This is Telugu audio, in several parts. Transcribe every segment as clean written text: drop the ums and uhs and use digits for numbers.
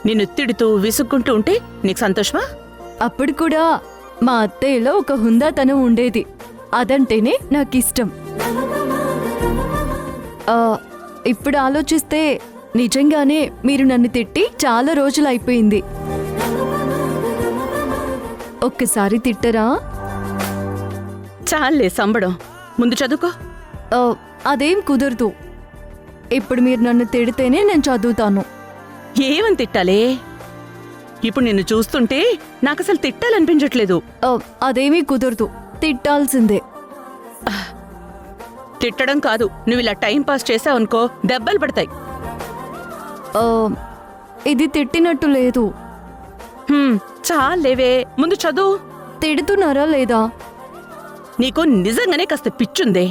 నిన్ను తిడుతూ విసుక్కుంటూ ఉంటే నీకు సంతోషమా? అప్పుడు కూడా మా అత్తయ్యలో ఒక హుందాతనం ఉండేది. అదంటేనే నాకిష్టం. ఇప్పుడు ఆలోచిస్తే నిజంగానే మీరు నన్ను తిట్టి చాలా రోజులు అయిపోయింది. ఒక్కసారి తిట్టరా? చాలే సంబడం, ముందు చదువుకో. అదేం కుదరదు. ఇప్పుడు మీరు నన్ను తిడితేనే నేను చదువుతాను. ఏమని తిట్టాలే? ఇప్పుడు నిన్ను చూస్తుంటే నాకసలు తిట్టాలనిపించట్లేదు. అదేమీ కుదరదు, తిట్టాల్సిందే. తిట్టడం కాదు, నువ్వు ఇలా టైం పాస్ చేసావనుకో దెబ్బలు పడతాయి. ఇది తిట్టినట్టు లేదు. చాలేవే, ముందు చదువు. తిడుతున్నారా లేదా? నీకు నిజంగానే కాస్త పిచ్చుందే.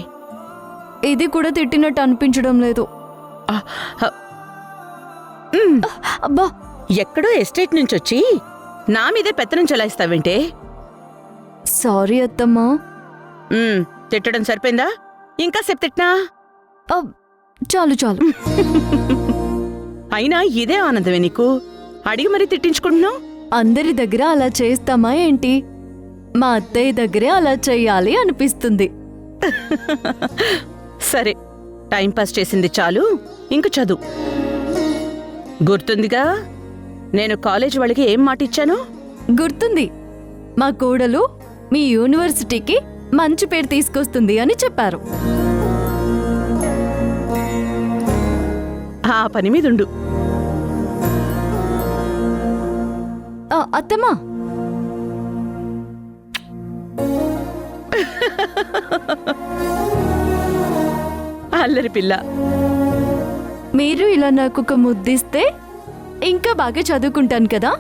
ఇది కూడా తిట్టినట్టు అనిపించడం లేదు. అబ్బా, ఎక్కడో ఎస్టేట్ నుంచి వచ్చి నా మీదే పెత్తనం చెలాయిస్తావేంటే? సారీ అత్తమ్మా. తిట్టడం సరిపోయిందా? ఇంకా సేపు తిట్నా? చాలు చాలు. అయినా ఇదే ఆనందమే నీకు? అడిగి మరీ తిట్టించుకుంటున్నావు. అందరి దగ్గర అలా చేస్తామా ఏంటి? మా అత్తయ్య దగ్గరే అలా చెయ్యాలి అనిపిస్తుంది. సరే, టైంపాస్ చేసింది చాలు, ఇంక చదువు. గుర్తుందిగా నేను కాలేజ్ వాళ్ళకి ఏం మాట ఇచ్చాను? గుర్తుంది. మా కోడలు మీ యూనివర్సిటీకి మంచి పేరు తీసుకొస్తుంది అని చెప్పారు. ఆ పని మీదుండు. అత్తమ్మా, అల్లరి పిల్ల. మీరు ఇలా నాకు ఒక ముద్దిస్తే ఇంకా బాగా చదువుకుంటాను కదా.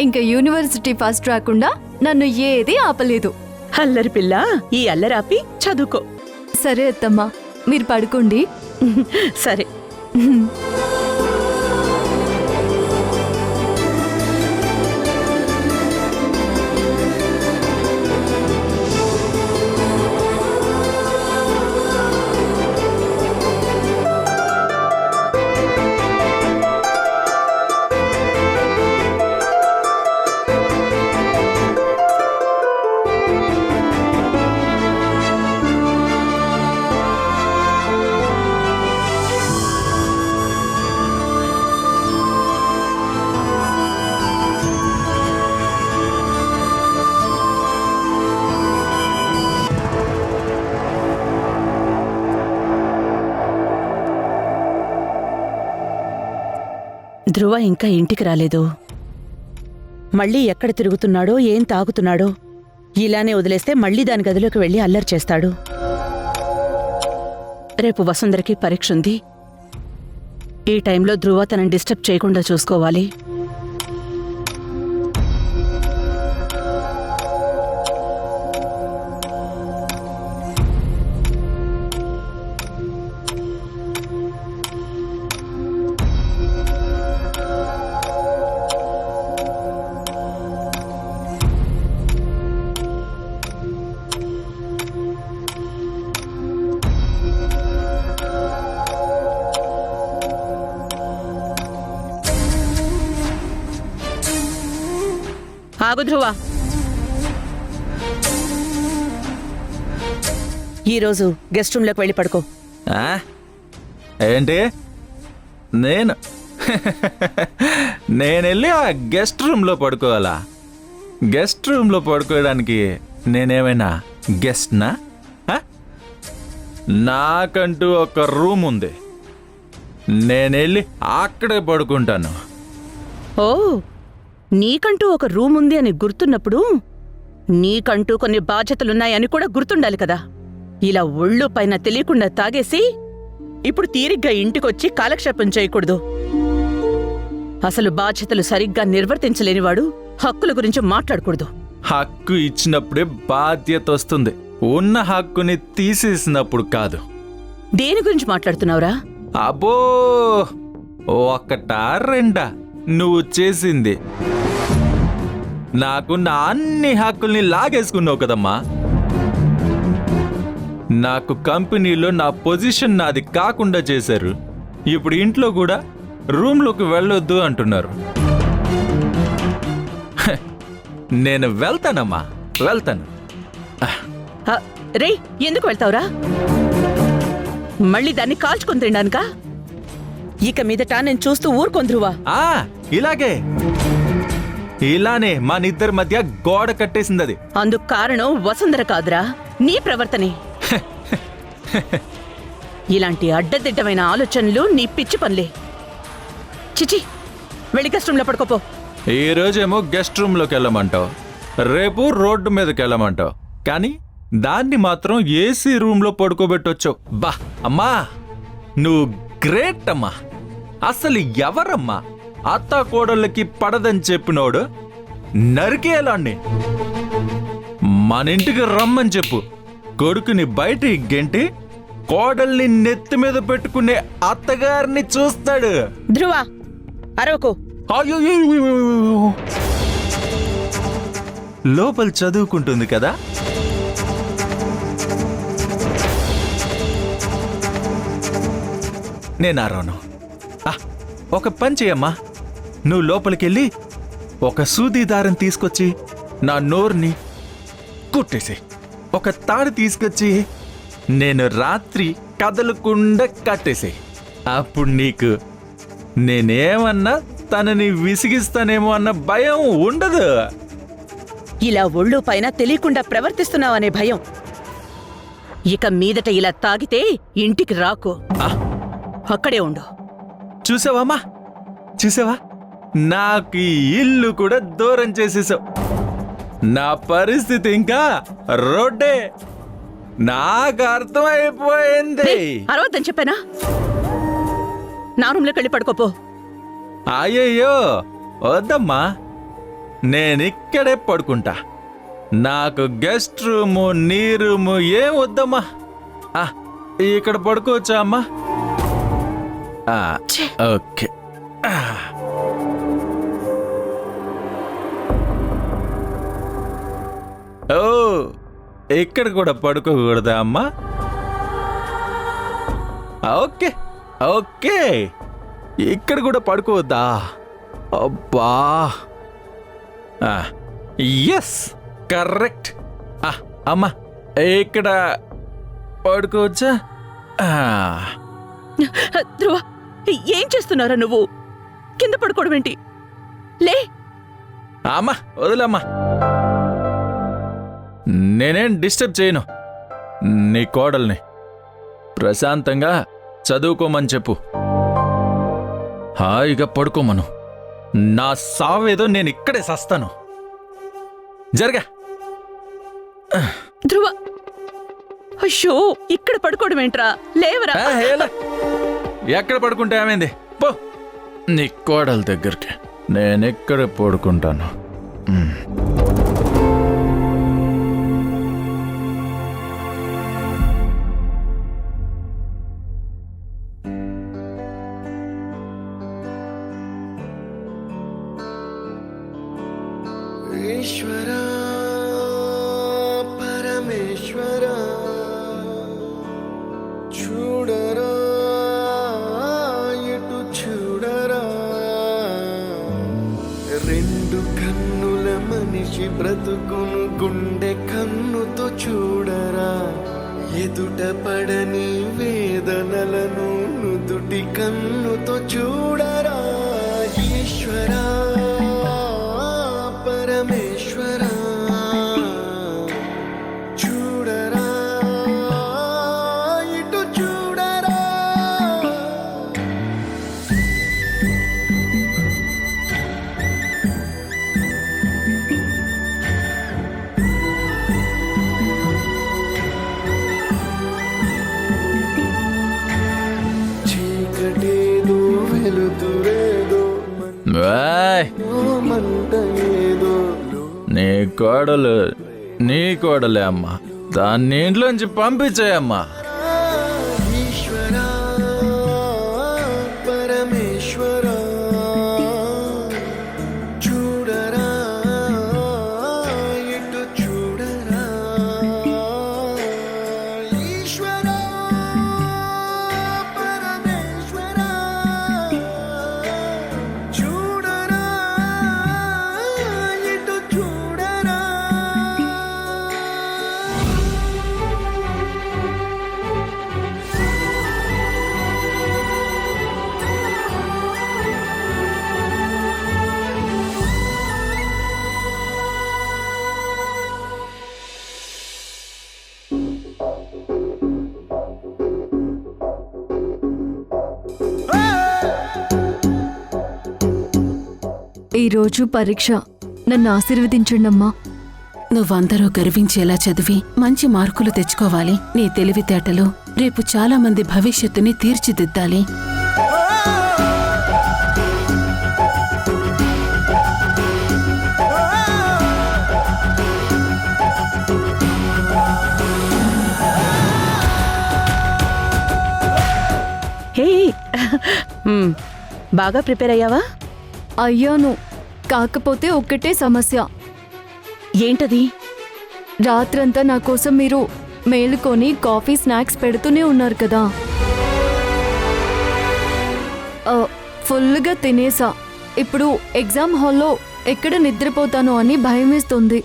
ఇంకా యూనివర్సిటీ ఫస్ట్ రాకుండా నన్ను ఏది ఆపలేదు. అల్లరి పిల్ల, ఈ అల్లరాపి చదువుకో. సరే అత్తమ్మా, మీరు పడుకోండి. సరే. ధ్రువ ఇంకా ఇంటికి రాలేదు. మళ్ళీ ఎక్కడ తిరుగుతున్నాడో, ఏం తాగుతున్నాడో. ఇలానే వదిలేస్తే మళ్ళీ దాని గదిలోకి వెళ్ళి అల్లరి చేస్తాడు. రేపు వసుంధరకి పరీక్ష ఉంది. ఈ టైంలో ధ్రువ తనని డిస్టర్బ్ చేయకుండా చూసుకోవాలి. ఆగు ధ్రువ, ఈరోజు గెస్ట్ రూమ్లోకి వెళ్ళి పడుకో. ఏంటి? నేను వెళ్ళి ఆ గెస్ట్ రూమ్లో పడుకోవాలా? గెస్ట్ రూమ్లో పడుకోవడానికి నేనేమైనా గెస్ట్నా? నాకంటూ ఒక రూమ్ ఉంది, నేను వెళ్ళి అక్కడే పడుకుంటాను. ఓ, నీకంటూ ఒక రూమ్ ఉంది అని గుర్తున్నప్పుడు నీకంటూ కొన్ని బాధ్యతలున్నాయని కూడా గుర్తుండాలి కదా. ఇలా ఒళ్ళు పైన తెలియకుండా తాగేసి ఇప్పుడు తీరిగ్గా ఇంటికొచ్చి కాలక్షేపం చేయకూడదు. అసలు బాధ్యతలు సరిగ్గా నిర్వర్తించలేనివాడు హక్కుల గురించి మాట్లాడకూడదు. హక్కు ఇచ్చినప్పుడే బాధ్యత వస్తుంది, ఉన్న హక్కుని తీసేసినప్పుడు కాదు. దేని గురించి మాట్లాడుతున్నావురా? అబ్బో, ఒకటా రెండా నువ్వు చేసింది? నాకున్న అన్ని హక్కుల్ని లాగేసుకున్నావు కదమ్మా. నాకు కంపెనీలో నా పొజిషన్ నాది కాకుండా చేశారు. ఇప్పుడు ఇంట్లో కూడా రూమ్లోకి వెళ్ళొద్దు అంటున్నారు. హ, నేను వెళ్తానమ్మా, వెళ్తాను. రే, ఎందుకు వెళ్తావురా? మళ్ళీ దాన్ని కాల్చుకొని తినడానికా? ఇక మీదట నేను చూస్తూ ఊరుకోను ధ్రువా. ఇలాగే, ఇలానే మా నిద్దరి మధ్య గోడ కట్టేసింది అది. అందుకు కారణం వసుంధర కాదురా, నీ ప్రవర్తనే. ఇలాంటి అడ్డదిడ్డమైన ఆలోచనలు నీ పిచ్చి పనులే. చిచి, వెళ్ళి గెస్ట్ రూమ్లో పడుకోపో. ఈ రోజేమో గెస్ట్ రూమ్లోకి వెళ్ళమంటావు, రేపు రోడ్డు మీదకి వెళ్ళమంటావు, కానీ దాన్ని మాత్రం ఏసీ రూమ్లో పడుకోబెట్టొచ్చావు. బా అమ్మా, నువ్వు గ్రేట్ అమ్మా. అసలు ఎవరమ్మా అత్త కోడళ్ళకి పడదని చెప్పినోడు? నరికేయాలాన్ని. మన ఇంటికి రమ్మని చెప్పు. కొడుకుని బయటికి గెంటి కోడల్ని నెత్తి మీద పెట్టుకునే అత్తగారిని చూస్తాడు. ధ్రువ, అరవకు. లోపల చదువుకుంటుంది కదా. నేను అరవను. ఒక పని చేయమ్మా, నువ్వు లోపలికెళ్ళి ఒక సూది దారం తీసుకొచ్చి నా నోరుని కుట్టేసి, ఒక తాడు తీసుకొచ్చి నేను రాత్రి కదలకుండా కట్టేసి, అప్పుడు నీకు నేనేమన్నా తనని విసిగిస్తానేమో అన్న భయం ఉండదు. ఇలా ఒళ్ళు పైన తెలియకుండా ప్రవర్తిస్తున్నావనే భయం. ఇక మీదట ఇలా తాగితే ఇంటికి రాకు, అక్కడే ఉండు. చూసావమ్మా, చూసావా? నాకు ఈ ఇల్లు కూడా దూరం చేసేసావు. నా పరిస్థితి ఇంకా రోడ్డే. నాకు అర్థమైపోయింది. అరవద్దని చెప్పానా? నా రూమ్లోకి వెళ్ళి పడుకోపో. అయ్యయ్యో, వద్దమ్మా, నేనిక్కడే పడుకుంటా. నాకు గెస్ట్ రూము, నీ రూము ఏం వద్దమ్మా. ఇక్కడ పడుకోవచ్చా అమ్మా? ఓకే. ఓ, ఇక్కడ కూడా పడుకోకూడదా అమ్మా? ఓకే ఓకే, ఇక్కడ కూడా పడుకోవద్దా? అబ్బా, ఎస్, కరెక్ట్. అమ్మా, ఇక్కడ పడుకోవచ్చా? ధ్రువ, ఏం చేస్తున్నారా నువ్వు? కింద పడుకోవడం ఏంటి? లే. అమ్మా, వదిలేమ్మా, నేనేం డిస్టర్బ్ చేయను. నీ కోడల్ని ప్రశాంతంగా చదువుకోమని చెప్పు, హాయిగా పడుకోమను. నా సావేదో నేను ఇక్కడే సస్తాను. జరగా. ధ్రువ, అయ్యో, ఇక్కడ పడుకోవడం ఏంట్రా? లేవరా. ఎక్కడ పడుకుంటే ఏమైంది? పో నీ కోడల దగ్గరికి. నేనెక్కడ పడుకుంటాను. ఈశ్వరా పరమేశ్వరా, చూడరా ఎటు చూడరా, రెండు కన్నుల మనిషి బ్రతుకును గుండె కన్నుతో చూడరా, ఎదుట పడని వేదనలను నుదుటి కన్నుతో చూడరా. ఈశ్వరా పరమేశ్వరా, చూడరా ఇటు చూడరా. చీకటేదో వెలుతురేదో, మంట ఏదో. నీ కోడలే అమ్మా, దాన్ని ఇంట్లోంచి పంపించాయమ్మా. ఈశ్వరా ఈరోజు పరీక్ష. నన్ను ఆశీర్వదించండమ్మా. నువ్వందరూ గర్వించేలా చదివి మంచి మార్కులు తెచ్చుకోవాలి. నీ తెలివితేటలు రేపు చాలా మంది భవిష్యత్తుని తీర్చిదిద్దాలి. హే బాగా ప్రిపేర్ అయ్యావా? అయ్యాను. కాకపోతే ఒక్కటే సమస్య. ఏంటది? రాత్రంతా నా కోసం మీరు మేలుకొని కాఫీ స్నాక్స్ పెడుతూనే ఉన్నారు కదా. ఫుల్గా తినేసా. ఇప్పుడు ఎగ్జామ్ హాల్లో ఎక్కడ నిద్రపోతానో అని భయమేస్తుంది.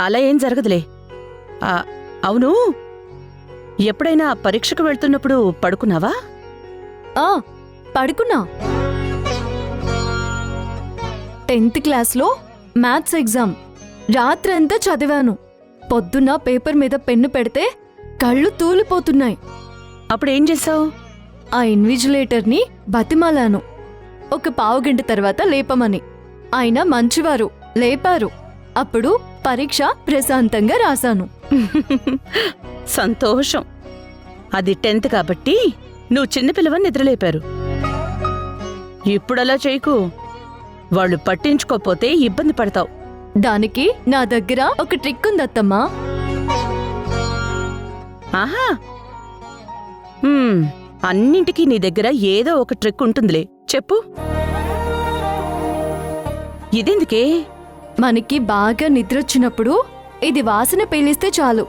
అలా ఏం జరగదులే. అవును, ఎప్పుడైనా పరీక్షకు వెళ్తున్నప్పుడు పడుకున్నావా? పడుకున్నా. 10th క్లాస్లో మ్యాథ్స్ ఎగ్జామ్ రాత్రంతా చదివాను. పొద్దున్న పేపర్ మీద పెన్ను పెడితే కళ్ళు తూలిపోతున్నాయి. అప్పుడేం చేసావు? ఆ ఇన్విజిలేటర్ని బతిమాలాను. ఒక పావుగంట తర్వాత లేపమని. ఆయన మంచివారు, లేపారు. అప్పుడు పరీక్ష ప్రశాంతంగా రాశాను. సంతోషం. అది 10th కాబట్టి నువ్వు చిన్నపిల్లవని నిద్రలేపారు. ఇప్పుడలా చేయకు. వాళ్ళు పట్టించుకోపోతే ఇబ్బంది పడతావు. దానికి నా దగ్గర ఒక ట్రిక్ ఉందత్తమ్మా. ఆహా, అన్నింటికీ నీ దగ్గర ఏదో ఒక ట్రిక్ ఉంటుందిలే, చెప్పు. ఇదెందుకే? మనకి బాగా నిద్రొచ్చినప్పుడు ఇది వాసన పీలిస్తే చాలు.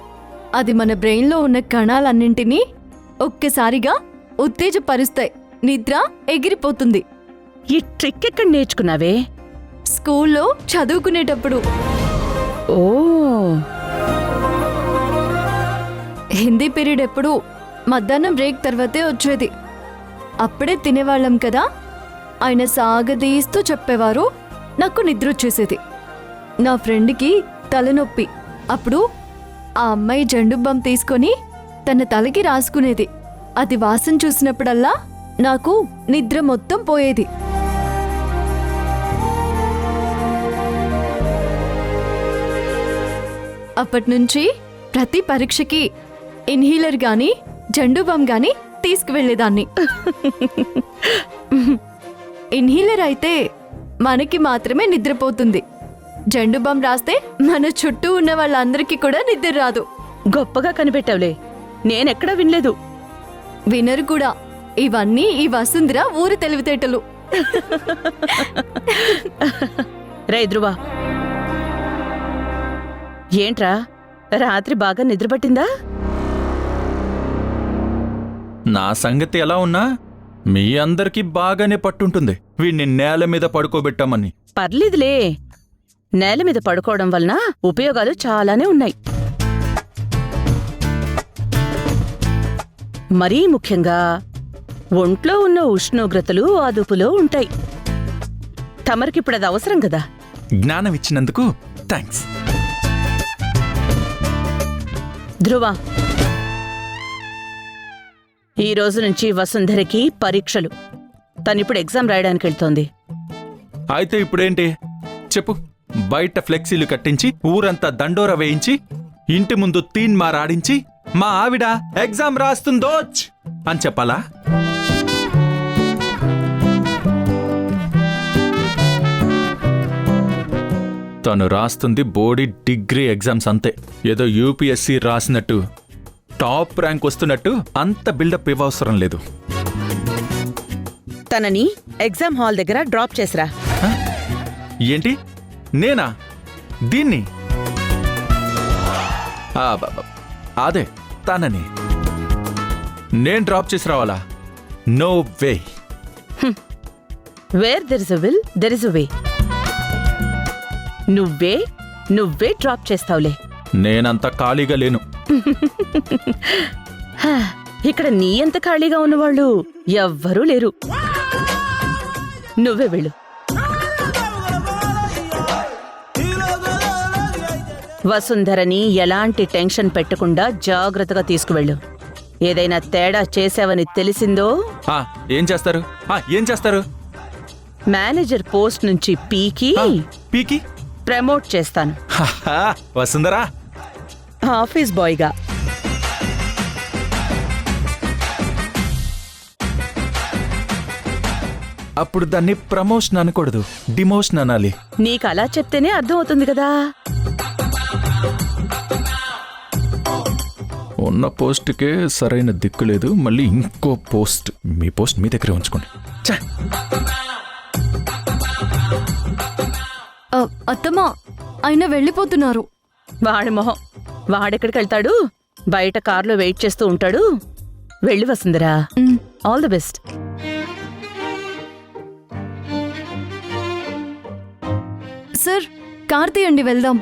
అది మన బ్రెయిన్లో ఉన్న కణాలన్నింటినీ ఒక్కసారిగా ఉత్తేజపరుస్తాయి. నిద్ర ఎగిరిపోతుంది. ఈ ట్రిక్ ఎక్కడ నేర్చుకున్నావే? స్కూల్లో చదువుకునేటప్పుడు. ఓ, హిందీ పీరియడ్ ఎప్పుడు మధ్యాహ్నం బ్రేక్ తర్వాతే వచ్చేది. అప్పుడే తినేవాళ్ళం కదా. ఆయన సాగదీస్తూ చెప్పేవారు. నాకు నిద్రొచ్చేసేది. నా ఫ్రెండ్కి తలనొప్పి. అప్పుడు ఆ అమ్మాయి జండుబాం తీసుకొని తన తలకి రాసుకునేది. అది వాసన చూసినప్పుడల్లా నాకు నిద్ర మొత్తం పోయేది. అప్పటినుంచి ప్రతి పరీక్షకి ఇన్హీలర్ గాని జండుబాం గాని తీసుకువెళ్లేదాన్ని. ఇన్హీలర్ అయితే మనకి మాత్రమే నిద్రపోతుంది. జండుబాం రాస్తే మన చుట్టూ ఉన్న వాళ్ళందరికీ కూడా నిద్ర రాదు. గొప్పగా కనిపెట్టావులే, నేనెక్కడా వినలేదు. వినరు కూడా. ఇవన్నీ ఈ వసుంధర ఊరి తెలివితేటలు. రే ధ్రువా, ఏంట్రా రాత్రి బాగా నిద్రపట్టిందా? నా సంగతి ఎలా ఉన్నా మీ అందరికీ బాగానే పట్టుంటుంది. వీణ్ణి నేల మీద పడుకోబెట్టామని. పర్లేదులే, నేల మీద పడుకోవడం వలన ఉపయోగాలు చాలానే ఉన్నాయి. మరీ ముఖ్యంగా ఒంట్లో ఉన్న ఉష్ణోగ్రతలు అదుపులో ఉంటాయి. తమరికిప్పుడది అవసరం కదా. జ్ఞానం ఇచ్చినందుకు థ్యాంక్స్. ధ్రువ, ఈ రోజు నుంచి వసుంధరకి పరీక్షలు. తనిప్పుడు ఎగ్జామ్ రాయడానికి వెళ్తోంది. అయితే ఇప్పుడేంటి చెప్పు. బయట ఫ్లెక్సీలు కట్టించి ఊరంతా దండోర వేయించి ఇంటి ముందు తీన్మార్ ఆడించి మా ఆవిడ ఎగ్జామ్ రాస్తుందోచ్ అని చెప్పాలా? తను రాస్తుంది బోర్డి డిగ్రీ ఎగ్జామ్స్ అంతే. ఏదో యూపీఎస్సీ రాసినట్టు టాప్ ర్యాంక్ వస్తున్నట్టు అంత బిల్డప్ ఇవ్వవసరం లేదు. తనని ఎగ్జామ్ హాల్ దగ్గర డ్రాప్ చేసిరా. ఏంటి? నేనా? దీన్ని? అదే తనని నేను డ్రాప్ చేసి రావాలా? No way. Where there is a will there is a way. నువ్వే డ్రాప్ చేస్తావులే. నేనంత ఖాళీగా లేను. ఇక్కడ నీ అంత ఖాళీగా ఉన్నవాళ్ళు ఎవ్వరూ లేరు. నువ్వే వెళ్ళు. వసుంధరని ఎలాంటి టెన్షన్ పెట్టకుండా జాగ్రత్తగా తీసుకువెళ్ళు. ఏదైనా తేడా చేసావని తెలిసిందో ఏం చేస్తారు? మేనేజర్ పోస్ట్ నుంచి పీకి పీకి ప్రమోట్ చేస్తాను హహా, వసుంధరా ఆఫీస్ బాయ్గా. అప్పుడు దాన్ని ప్రమోషన్ అనకూడదు, డిమోషన్ అనాలి. నీకు అలా చెప్తేనే అర్థం అవుతుంది కదా. ఉన్న పోస్ట్కే సరైన దిక్కు లేదు, మళ్ళీ ఇంకో పోస్ట్. మీ పోస్ట్ మీ దగ్గరే ఉంచుకోండి. ఛే! అత్తమ్మా ఆయన వెళ్ళిపోతున్నారు. వాడి మొహం, వాడెక్కడికి వెళ్తాడు? బయట కారులో వెయిట్ చేస్తూ ఉంటాడు. వెళ్ళి Vasundhara, all the best. Sir car తీయండి వెళ్దాం.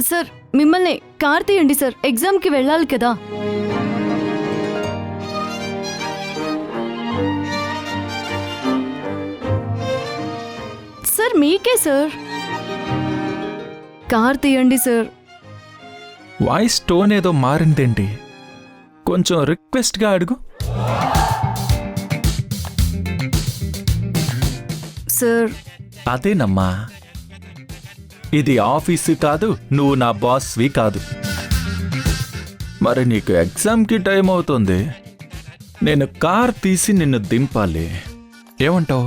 సార్ మిమ్మల్ని కార్ తీయండి సార్, ఎగ్జామ్కి వెళ్ళాలి కదా. సార్ మీకే సార్, కార్ తీయండి సార్. వాయిస్ టోన్ ఏదో మారిందేంటి? కొంచెం రిక్వెస్ట్గా అడుగు. సార్ అదేనమ్మా, ఇది ఆఫీసు కాదు, నువ్వు నా బాస్వి కాదు. మరి నీకు ఎగ్జామ్కి టైం అవుతుంది, నేను కార్ తీసి నిన్ను దింపాలి. ఏమంటావు?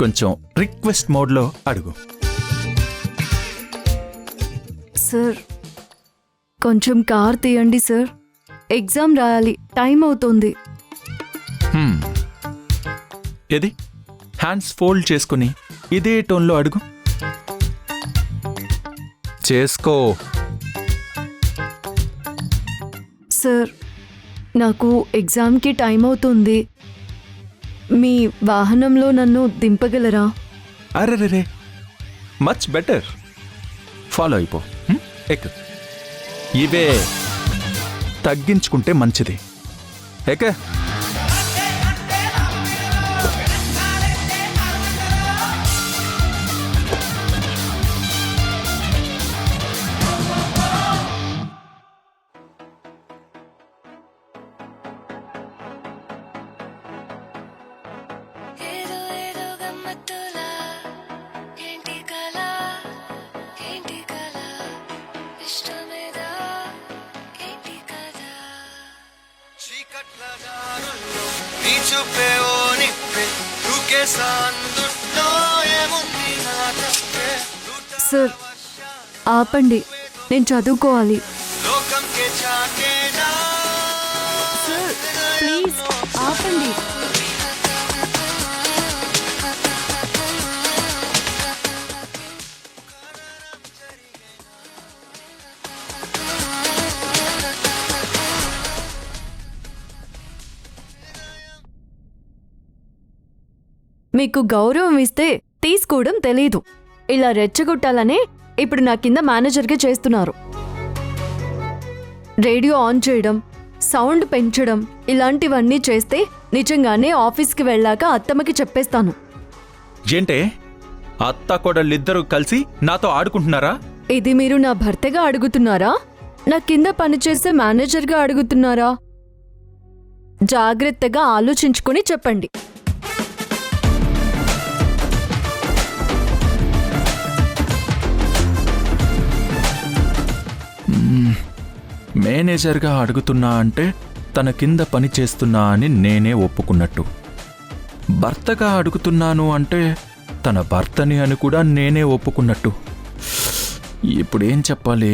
కొంచెం రిక్వెస్ట్ మోడ్లో అడుగు. సార్ కొంచెం కార్ తీయండి సార్, ఎగ్జామ్ రాయాలి, టైం అవుతుంది. ఏది? హ్యాండ్స్ ఫోల్డ్ చేసుకుని ఇదే టోన్లో అడుగు. చేసుకో. సార్ నాకు ఎగ్జామ్కి టైం అవుతుంది, మీ వాహనంలో నన్ను దింపగలరా? అరెరే, మచ్ బెటర్. ఫాలో అయిపో. ఎక్. ఇవే తగ్గించుకుంటే మంచిది. ఎక్క. నీ చూపే ఓ నిప్పే దూకేసా అందుట్లో ఏముంది నా తప్పే సార్ ఆపండి, నేను చదువుకోవాలి. లోకం కే చాటేనా సార్ ప్లీజ్ ఆపండి. మీకు గౌరవం ఇస్తే తీసుకోవడం తెలీదు. ఇలా రెచ్చగొట్టాలనే ఇప్పుడు నా కింద మేనేజర్గా చేస్తున్నారు. రేడియో ఆన్ చేయడం, సౌండ్ పెంచడం ఇలాంటివన్నీ చేస్తే నిజంగానే ఆఫీస్కి వెళ్ళాక అత్తమ్మకి చెప్పేస్తాను. ఏంటే, అత్త కోడళ్ళిద్దరూ కలిసి నాతో ఆడుకుంటున్నారా? ఇది మీరు నా భర్తగా అడుగుతున్నారా, నా కింద పనిచేసే మేనేజర్గా అడుగుతున్నారా? జాగ్రత్తగా ఆలోచించుకొని చెప్పండి. మేనేజర్గా అడుగుతున్నా అంటే తన కింద పని చేస్తున్నా అని నేనే ఒప్పుకున్నట్టు. భర్తగా అడుగుతున్నాను అంటే తన భర్తని అని కూడా నేనే ఒప్పుకున్నట్టు. ఇప్పుడేం చెప్పాలి?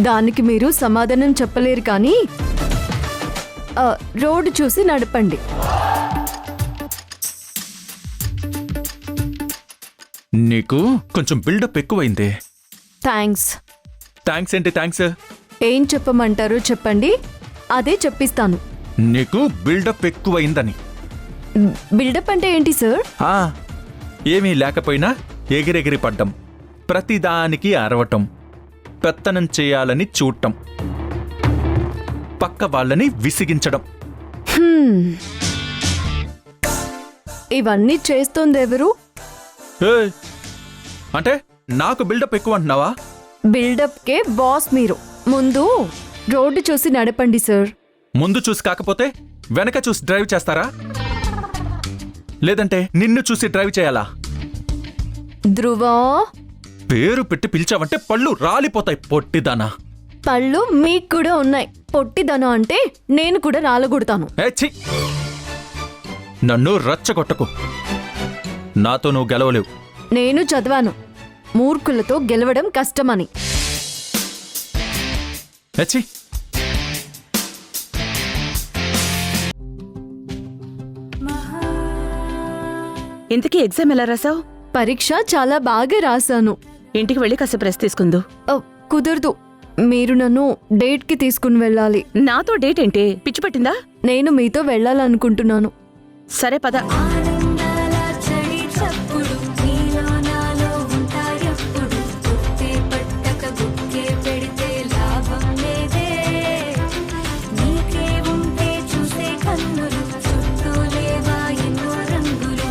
దానికి మీరు సమాధానం చెప్పలేరు కానీ రోడ్డు చూసి నడపండి. నీకు కొంచెం బిల్డప్ ఎక్కువైందే. థ్యాంక్స్. థ్యాంక్స్ ఏంటి థ్యాంక్స్? ఏం చెప్పమంటారో చెప్పండి, అదే చెప్పిస్తాను. నీకు బిల్డప్ ఎక్కువైందని. బిల్డప్ అంటే ఏంటి సార్? ఏమీ లేకపోయినా ఎగిరెగిరి పడ్డం, ప్రతిదానికి అరవటం, పెత్తనం చేయాలని చూడటం, పక్క వాళ్ళని విసిగించడం. ఇవన్నీ చేస్తోందెవరు? అంటే నాకు బిల్డప్ ఎక్కువ అంటున్నావా? బిల్డప్కే బాస్ మీరు. ముందు రోడ్డు చూసి నడపండి సార్. ముందు చూసి కాకపోతే వెనక చూసి డ్రైవ్ చేస్తారా? లేదంటే నిన్ను చూసి డ్రైవ్ చేయాలా? ధ్రువా, పేరు పెట్టి పిలిచావంటే పళ్ళు రాలిపోతాయి పొట్టిదానా. పళ్ళు మీకు కూడా ఉన్నాయి. పొట్టిదనం అంటే నేను కూడా రాలగొడతాను. ఏ ఛీ! నన్ను రచ్చగొట్టకు. నాతో నువ్వు గెలవలేవు. నేను చదివాను మూర్ఖులతో గెలవడం కష్టమని. ఏ ఛీ! ఇంతకీ ఎగ్జామ్ ఎలా రాసావు? పరీక్ష చాలా బాగా రాశాను. ఇంటికి వెళ్ళి కాసేపు రెస్ట్ తీసుకుందు. కుదరదు, మీరు నన్ను డేట్కి తీసుకుని వెళ్ళాలి. నాతో డేట్ ఏంటి? పిచ్చి పట్టిందా? నేను మీతో వెళ్ళాలనుకుంటున్నాను. సరే పద.